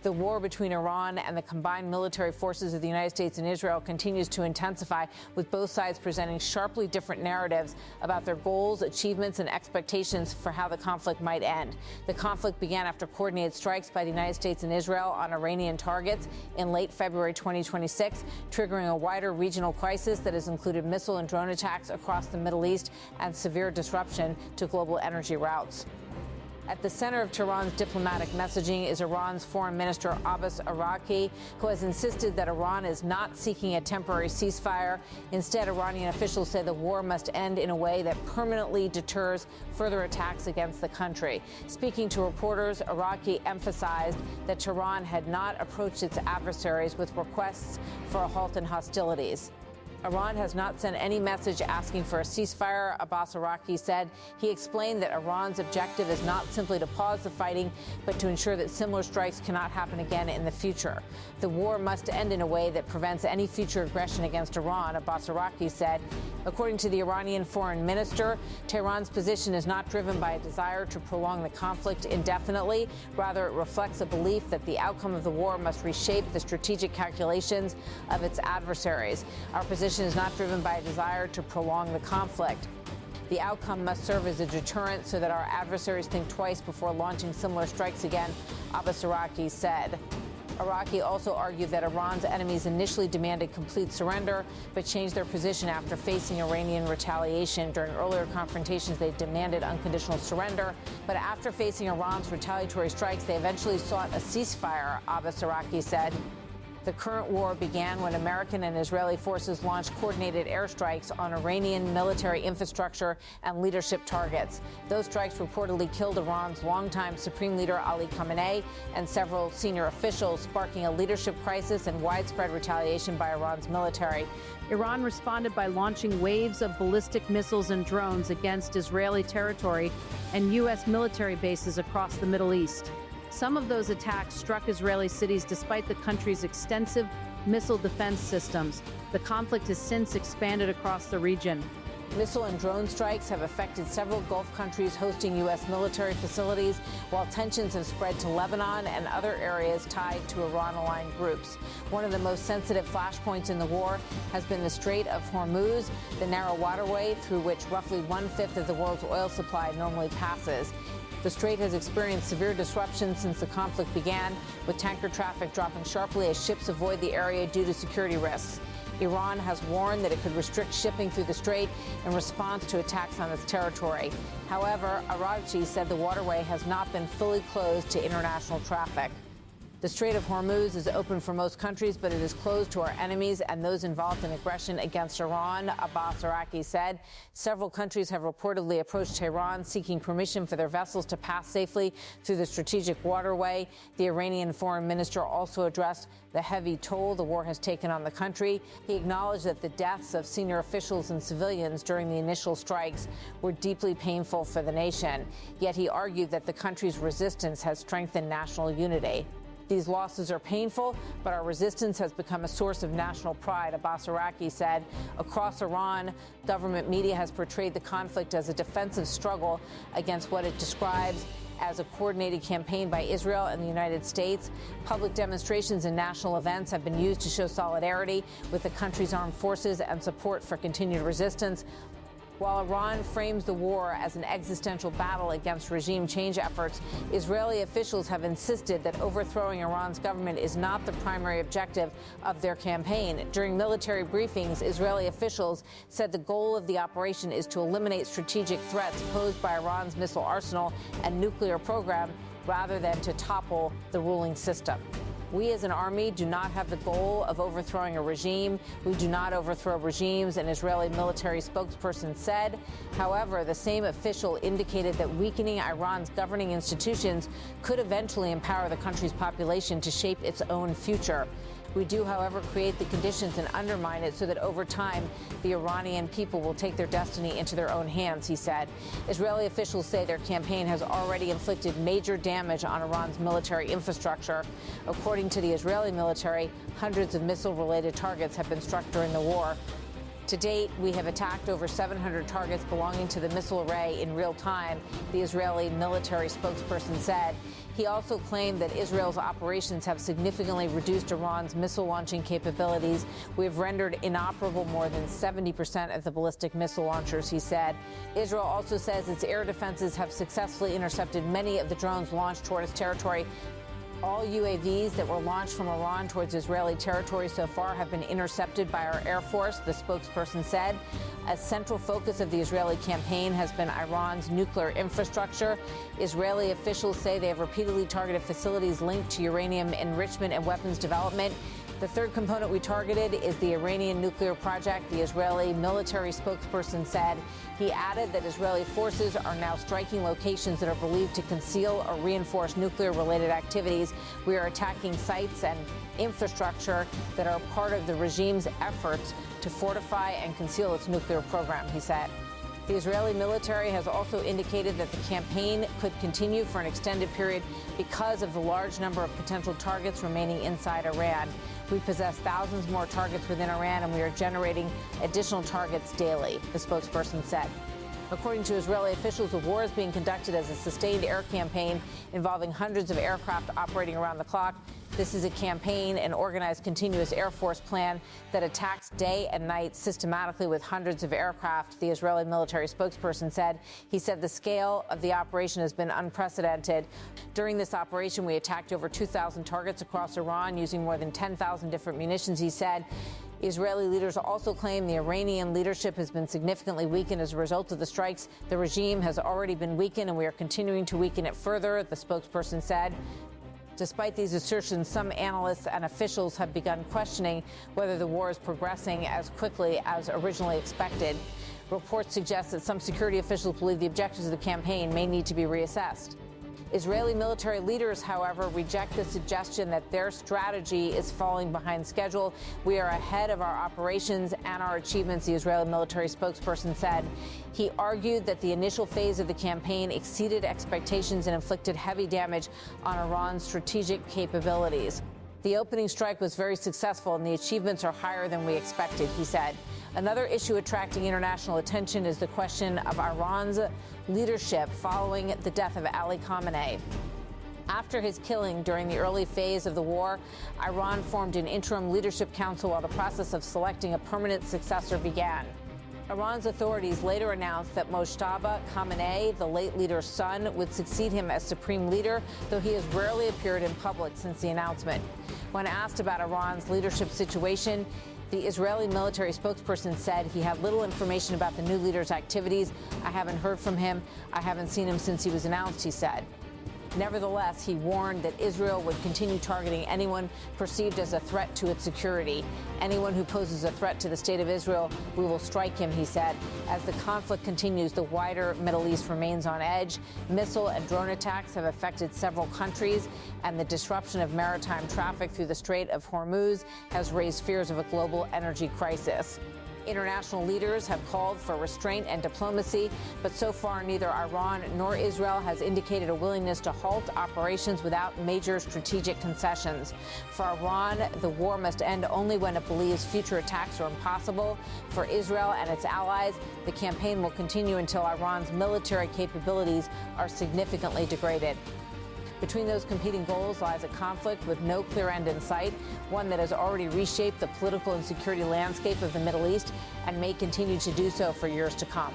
The war between Iran and the combined military forces of the United States and Israel continues to intensify, with both sides presenting sharply different narratives about their goals, achievements, and expectations for how the conflict might end. The conflict began after coordinated strikes by the United States and Israel on Iranian targets in late February 2026, triggering a wider regional crisis that has included missile and drone attacks across the Middle East and severe disruption to global energy routes. At the center of Tehran's diplomatic messaging is Iran's Foreign Minister Abbas Araghchi, who has insisted that Iran is not seeking a temporary ceasefire. Instead, Iranian officials say the war must end in a way that permanently deters further attacks against the country. Speaking to reporters, Araghchi emphasized that Tehran had not approached its adversaries with requests for a halt in hostilities. Iran has not sent any message asking for a ceasefire, Abbas Araghchi said. He explained that Iran's objective is not simply to pause the fighting, but to ensure that similar strikes cannot happen again in the future. The war must end in a way that prevents any future aggression against Iran, Abbas Araghchi said. According to the Iranian foreign minister, Tehran's position is not driven by a desire to prolong the conflict indefinitely. Rather, it reflects a belief that the outcome of the war must reshape the strategic calculations of its adversaries. Our position is not driven by a desire to prolong the conflict. The outcome must serve as a deterrent so that our adversaries think twice before launching similar strikes again, Abbas Araghchi said. Araghchi also argued that Iran's enemies initially demanded complete surrender, but changed their position after facing Iranian retaliation. During earlier confrontations, they demanded unconditional surrender, but after facing Iran's retaliatory strikes, they eventually sought a ceasefire, Abbas Araghchi said. The current war began when American and Israeli forces launched coordinated airstrikes on Iranian military infrastructure and leadership targets. Those strikes reportedly killed Iran's longtime Supreme Leader Ali Khamenei and several senior officials, sparking a leadership crisis and widespread retaliation by Iran's military. Iran responded by launching waves of ballistic missiles and drones against Israeli territory and U.S. military bases across the Middle East. Some of those attacks struck Israeli cities despite the country's extensive missile defense systems. The conflict has since expanded across the region. Missile and drone strikes have affected several Gulf countries hosting U.S. military facilities, while tensions have spread to Lebanon and other areas tied to Iran-aligned groups. One of the most sensitive flashpoints in the war has been the Strait of Hormuz, the narrow waterway through which roughly one-fifth of the world's oil supply normally passes. The strait has experienced severe disruption since the conflict began, with tanker traffic dropping sharply as ships avoid the area due to security risks. Iran has warned that it could restrict shipping through the strait in response to attacks on its territory. However, Araghchi said the waterway has not been fully closed to international traffic. The Strait of Hormuz is open for most countries, but it is closed to our enemies and those involved in aggression against Iran, Abbas Araghchi said. Several countries have reportedly approached Tehran seeking permission for their vessels to pass safely through the strategic waterway. The Iranian foreign minister also addressed the heavy toll the war has taken on the country. He acknowledged that the deaths of senior officials and civilians during the initial strikes were deeply painful for the nation. Yet he argued that the country's resistance has strengthened national unity. These losses are painful, but our resistance has become a source of national pride, Abbas Araghchi said. Across Iran, government media has portrayed the conflict as a defensive struggle against what it describes as a coordinated campaign by Israel and the United States. Public demonstrations and national events have been used to show solidarity with the country's armed forces and support for continued resistance. While Iran frames the war as an existential battle against regime change efforts, Israeli officials have insisted that overthrowing Iran's government is not the primary objective of their campaign. During military briefings, Israeli officials said the goal of the operation is to eliminate strategic threats posed by Iran's missile arsenal and nuclear program, rather than to topple the ruling system. We as an army do not have the goal of overthrowing a regime. We do not overthrow regimes, an Israeli military spokesperson said. However, the same official indicated that weakening Iran's governing institutions could eventually empower the country's population to shape its own future. We do, however, create the conditions and undermine it so that over time, the Iranian people will take their destiny into their own hands, he said. Israeli officials say their campaign has already inflicted major damage on Iran's military infrastructure. According to the Israeli military, hundreds of missile-related targets have been struck during the war. To date, we have attacked over 700 targets belonging to the missile array in real time, the Israeli military spokesperson said. He also claimed that Israel's operations have significantly reduced Iran's missile launching capabilities. We have rendered inoperable more than 70% of the ballistic missile launchers, he said. Israel also says its air defenses have successfully intercepted many of the drones launched toward its territory. All UAVs that were launched from Iran towards Israeli territory so far have been intercepted by our Air Force, the spokesperson said. A central focus of the Israeli campaign has been Iran's nuclear infrastructure. Israeli officials say they have repeatedly targeted facilities linked to uranium enrichment and weapons development. The third component we targeted is the Iranian nuclear project, the Israeli military spokesperson said. He added that Israeli forces are now striking locations that are believed to conceal or reinforce nuclear-related activities. We are attacking sites and infrastructure that are part of the regime's efforts to fortify and conceal its nuclear program, he said. The Israeli military has also indicated that the campaign could continue for an extended period because of the large number of potential targets remaining inside Iran. We possess thousands more targets within Iran, and we are generating additional targets daily, the spokesperson said. According to Israeli officials, the war is being conducted as a sustained air campaign involving hundreds of aircraft operating around the clock. This is a campaign, an organized continuous Air Force plan that attacks day and night systematically with hundreds of aircraft, the Israeli military spokesperson said. He said the scale of the operation has been unprecedented. During this operation, we attacked over 2,000 targets across Iran using more than 10,000 different munitions, he said. Israeli leaders also claim the Iranian leadership has been significantly weakened as a result of the strikes. The regime has already been weakened, and we are continuing to weaken it further, the spokesperson said. Despite these assertions, some analysts and officials have begun questioning whether the war is progressing as quickly as originally expected. Reports suggest that some security officials believe the objectives of the campaign may need to be reassessed. Israeli military leaders, however, reject the suggestion that their strategy is falling behind schedule. We are ahead of our operations and our achievements, the Israeli military spokesperson said. He argued that the initial phase of the campaign exceeded expectations and inflicted heavy damage on Iran's strategic capabilities. The opening strike was very successful, and the achievements are higher than we expected, he said. Another issue attracting international attention is the question of Iran's leadership following the death of Ali Khamenei. After his killing during the early phase of the war, Iran formed an interim leadership council while the process of selecting a permanent successor began. Iran's authorities later announced that Mojtaba Khamenei, the late leader's son, would succeed him as supreme leader, though he has rarely appeared in public since the announcement. When asked about Iran's leadership situation, the Israeli military spokesperson said he had little information about the new leader's activities. I haven't heard from him. I haven't seen him since he was announced, he said. Nevertheless, he warned that Israel would continue targeting anyone perceived as a threat to its security. Anyone who poses a threat to the state of Israel, we will strike him, he said. As the conflict continues, the wider Middle East remains on edge. Missile and drone attacks have affected several countries, and the disruption of maritime traffic through the Strait of Hormuz has raised fears of a global energy crisis. International leaders have called for restraint and diplomacy, but so far neither Iran nor Israel has indicated a willingness to halt operations without major strategic concessions. For Iran, the war must end only when it believes future attacks are impossible. For Israel and its allies, the campaign will continue until Iran's military capabilities are significantly degraded. Between those competing goals lies a conflict with no clear end in sight, one that has already reshaped the political and security landscape of the Middle East and may continue to do so for years to come.